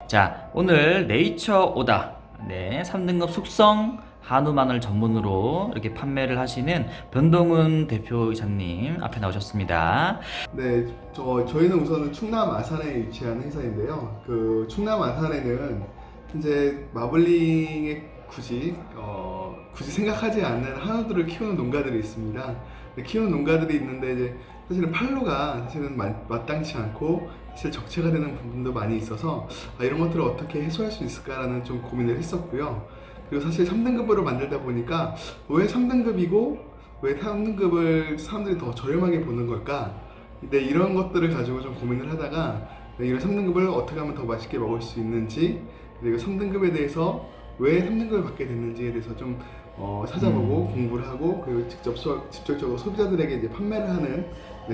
자, 오늘 네이처 오다 3등급 숙성 한우 마늘 전문으로 이렇게 판매를 하시는 변동훈 대표이사님 앞에 나오셨습니다. 네, 저희는 우선은 충남 아산에 위치한 회사인데요. 그 충남 아산에는 현재 마블링에 굳이 생각하지 않는 한우들을 키우는 농가들이 있습니다. 키우는 농가들이 있는데 이제 사실은 판로가 사실은 마땅치 않고 사실 적체가 되는 부분도 많이 있어서 이런 것들을 어떻게 해소할 수 있을까라는 좀 고민을 했었고요. 그리고 사실 3등급으로 만들다 보니까 왜 3등급이고 왜 3등급을 사람들이 더 저렴하게 보는 걸까? 근데 이런 것들을 가지고 좀 고민을 하다가 이런 3등급을 어떻게 하면 더 맛있게 먹을 수 있는지, 그리고 3등급에 대해서 왜 3등급을 받게 됐는지에 대해서 좀 찾아보고 공부를 하고, 그리고 직접적으로 소비자들에게 이제 판매를 하는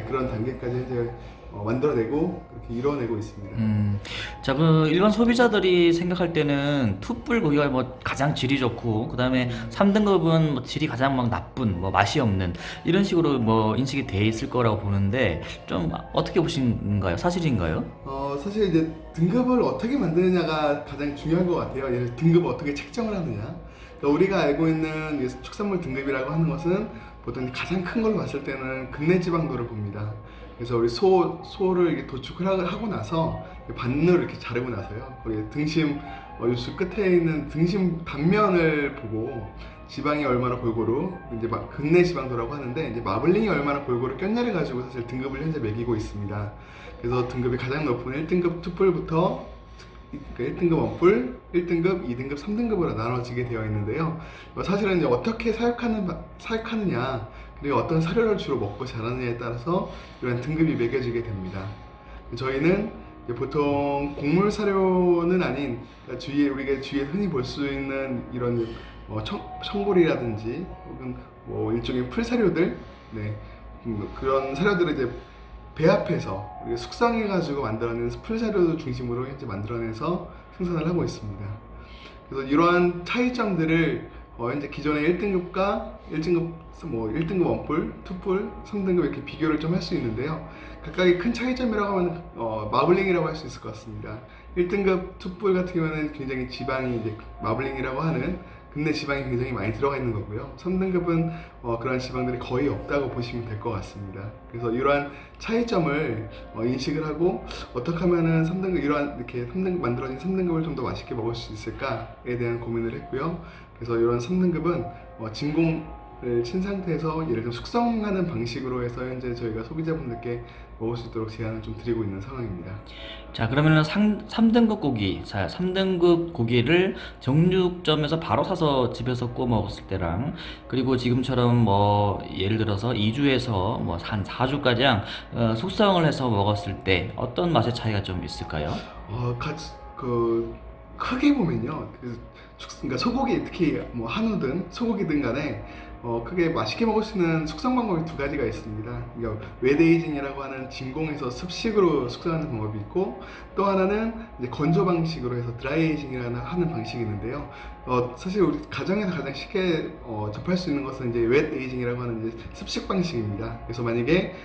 그런 단계까지 이제 만들어내고 그렇게 이뤄내고 있습니다. 자, 그 일반 소비자들이 생각할 때는 툭불 고기가 뭐 가장 질이 좋고, 그 다음에 3등급은 뭐 질이 가장 막 나쁜, 뭐 맛이 없는 이런 식으로 뭐 인식이 돼 있을 거라고 보는데 좀 어떻게 보시는가요? 사실인가요? 사실 이제 등급을 어떻게 만드느냐가 가장 중요한 것 같아요. 예를 들어 등급을 어떻게 책정을 하느냐. 그러니까 우리가 알고 있는 이제 축산물 등급이라고 하는 것은 보통 가장 큰 걸로 봤을 때는 근내 지방도를 봅니다. 그래서 우리 소를 이렇게 도축을 하고 나서 반으로 이렇게 자르고 나서요. 거기 등심 요수 끝에 있는 등심 단면을 보고 지방이 얼마나 골고루 이제 근내 지방도라고 하는데, 이제 마블링이 얼마나 골고루 꼈냐를 가지고 사실 등급을 현재 매기고 있습니다. 그래서 등급이 가장 높은 1등급 투뿔부터 1등급 원뿔, 1등급, 2등급, 3등급으로 나눠지게 되어 있는데요. 사실은 이제 어떻게 사육하느냐, 그리고 어떤 사료를 주로 먹고 자라느냐에 따라서 이런 등급이 매겨지게 됩니다. 저희는 보통 곡물 사료는 아닌, 그러니까 우리가 주위에 흔히 볼 수 있는 이런 청골이라든지 혹은 뭐 일종의 풀 사료들, 그런 사료들을 이제 배합해서 숙성해가지고 만들어낸 풀 사료를 중심으로 현재 만들어내서 생산을 하고 있습니다. 그래서 이러한 차이점들을 현재 기존의 1등급과 1등급 원뿔, 투뿔, 3등급 이렇게 비교를 좀 할 수 있는데요. 각각의 큰 차이점이라고 하면 마블링이라고 할 수 있을 것 같습니다. 1등급 투뿔 같은 경우는 굉장히 지방이 이제 마블링이라고 하는 근내 지방이 굉장히 많이 들어가 있는 거고요. 3등급은 그런 지방들이 거의 없다고 보시면 될 것 같습니다. 그래서 이러한 차이점을 인식을 하고 어떻게 하면은 3등급 이렇게 3등급 만들어진 3등급을 좀 더 맛있게 먹을 수 있을까에 대한 고민을 했고요. 그래서 이런 3등급은 진공을 친 상태에서 예를 들어 숙성하는 방식으로 해서 현재 저희가 소비자분들께 먹을 수 있도록 제안을 좀 드리고 있는 상황입니다. 자, 그러면은 3등급 고기, 자, 3등급 고기를 정육점에서 바로 사서 집에서 구워 먹었을 때랑, 그리고 지금처럼 뭐 예를 들어서 2주에서 뭐 한 4주가량 숙성을 해서 먹었을 때 어떤 맛의 차이가 좀 있을까요? 크게 보면요. 그러니까 소고기, 특히 뭐 한우든 소고기든 간에 크게 맛있게 먹을 수 있는 숙성 방법이 두 가지가 있습니다. 그러니까 웨데이징이라고 하는 진공에서 습식으로 숙성하는 방법이 있고, 또 하나는 이제 건조 방식으로 해서 드라이에이징이라는 하는 방식이 있는데요. 사실 우리 가정에서 가장 쉽게 접할 수 있는 것은 이제 웨데이징이라고 하는 이제 습식 방식입니다. 그래서 만약에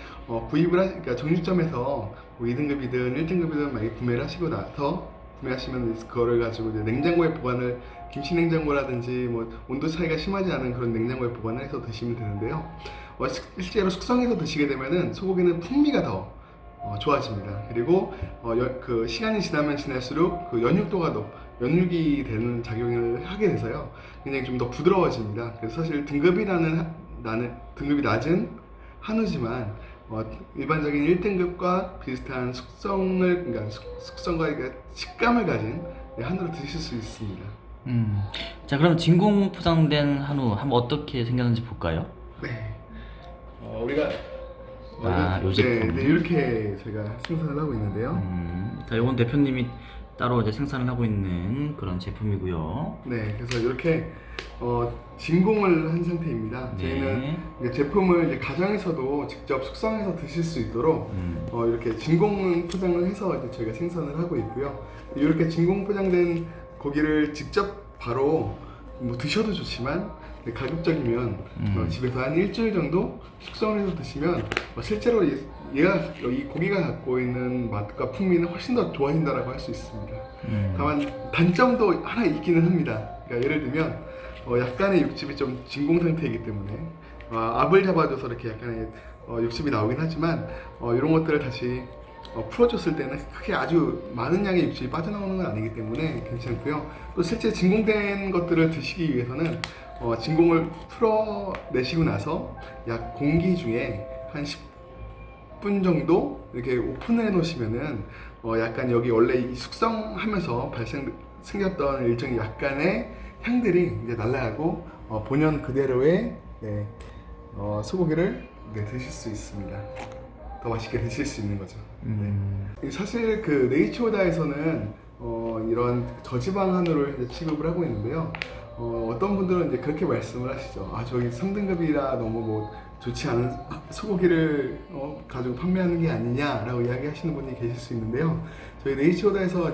그러니까 정육점에서 뭐 2등급이든 1등급이든 만약에 구매를 하시고 나서 구매하시면 그거를 가지고 이제 냉장고에 보관을, 김치 냉장고라든지 뭐 온도 차이가 심하지 않은 그런 냉장고에 보관을 해서 드시면 되는데요. 실제로 숙성해서 드시게 되면은 소고기는 풍미가 더 좋아집니다. 그리고 그 시간이 지나면 지날수록 그 연육이 되는 작용을 하게 돼서요, 굉장히 좀 더 부드러워집니다. 그래서 사실 등급이 낮은 한우지만 일반적인 1등급과 비슷한 그러니까 숙성과 식감을 가진 한우를 드실 수 있습니다. 자, 그럼 진공 포장된 한우 한번 어떻게 생겼는지 볼까요? 네. 우리가 요 제품. 이렇게 저희가 생산을 하고 있는데요. 자, 이건 대표님이 따로 이제 생산을 하고 있는 그런 제품이고요. 네, 그래서 이렇게 진공을 한 상태입니다. 네. 저희는 이제 제품을 이제 가정에서도 직접 숙성해서 드실 수 있도록 이렇게 진공 포장을 해서 이제 저희가 생산을 하고 있고요. 이렇게 진공 포장된 고기를 직접 바로 뭐 드셔도 좋지만 가급적이면 집에서 한 일주일 정도 숙성을 해서 드시면 실제로 이 고기가 갖고 있는 맛과 풍미는 훨씬 더 좋아진다라고 할 수 있습니다. 다만 단점도 하나 있기는 합니다. 그러니까 예를 들면 약간의 육즙이 좀 진공 상태이기 때문에 압을 잡아줘서 이렇게 약간의 육즙이 나오긴 하지만 이런 것들을 다시 풀어줬을 때는 크게 아주 많은 양의 육즙이 빠져나오는 건 아니기 때문에 괜찮고요. 또 실제 진공된 것들을 드시기 위해서는 진공을 풀어내시고 나서 약 공기 중에 한 10분 정도 이렇게 오픈해 놓으시면은 약간 여기 원래 이 숙성하면서 생겼던 일종의 약간의 향들이 이제 날아가고 본연 그대로의 소고기를 드실 수 있습니다. 더 맛있게 드실 수 있는 거죠. 사실 그 네이처오다에서는 이런 저지방 한우를 취급을 하고 있는데요. 어떤 분들은 이제 그렇게 말씀을 하시죠. 저기 3등급이라 너무 뭐 좋지 않은 소고기를 가지고 판매하는 게 아니냐라고 이야기하시는 분이 계실 수 있는데요. 저희 네이처오다에서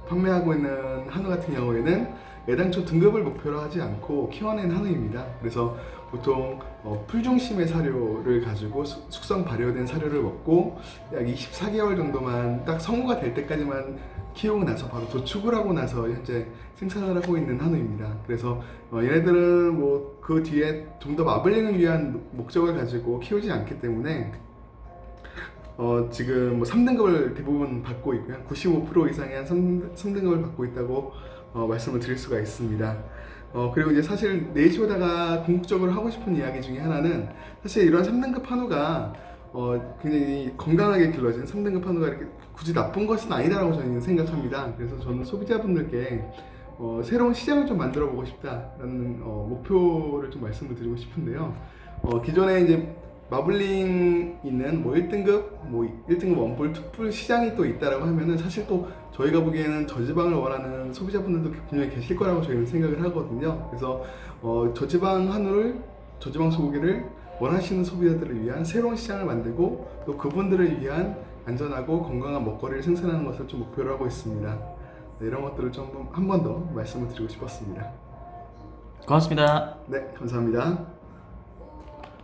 판매하고 있는 한우 같은 경우에는 애당초 등급을 목표로 하지 않고 키워낸 한우입니다. 그래서 보통 풀중심의 사료를 가지고 숙성 발효된 사료를 먹고 약 24개월 정도만 딱 성우가 될 때까지만 키우고 나서 바로 도축을 하고 나서 현재 생산을 하고 있는 한우입니다. 그래서 얘네들은 뭐 그 뒤에 좀 더 마블링을 위한 목적을 가지고 키우지 않기 때문에 지금 뭐 3등급을 대부분 받고 있고요. 95% 이상의 한 3등급을 받고 있다고 말씀을 드릴 수가 있습니다. 그리고 이제 사실 네이처오다가 궁극적으로 하고 싶은 이야기 중에 하나는 사실 이런 3등급 한우가 굉장히 건강하게 길러진 3등급 한우가 이렇게 굳이 나쁜 것은 아니다라고 저는 생각합니다. 그래서 저는 소비자분들께 새로운 시장을 좀 만들어 보고 싶다라는 목표를 좀 말씀을 드리고 싶은데요. 기존에 이제 마블링 있는 뭐 1등급, 뭐 1등급 원뿔, 투뿔 시장이 또 있다라고 하면은 사실 또 저희가 보기에는 저지방을 원하는 소비자분들도 분명히 계실 거라고 저희는 생각을 하거든요. 그래서 저지방 한우를, 저지방 소고기를 원하시는 소비자들을 위한 새로운 시장을 만들고 또 그분들을 위한 안전하고 건강한 먹거리를 생산하는 것을 좀 목표로 하고 있습니다. 이런 것들을 좀 한 번 더 말씀을 드리고 싶었습니다. 고맙습니다. 네, 감사합니다.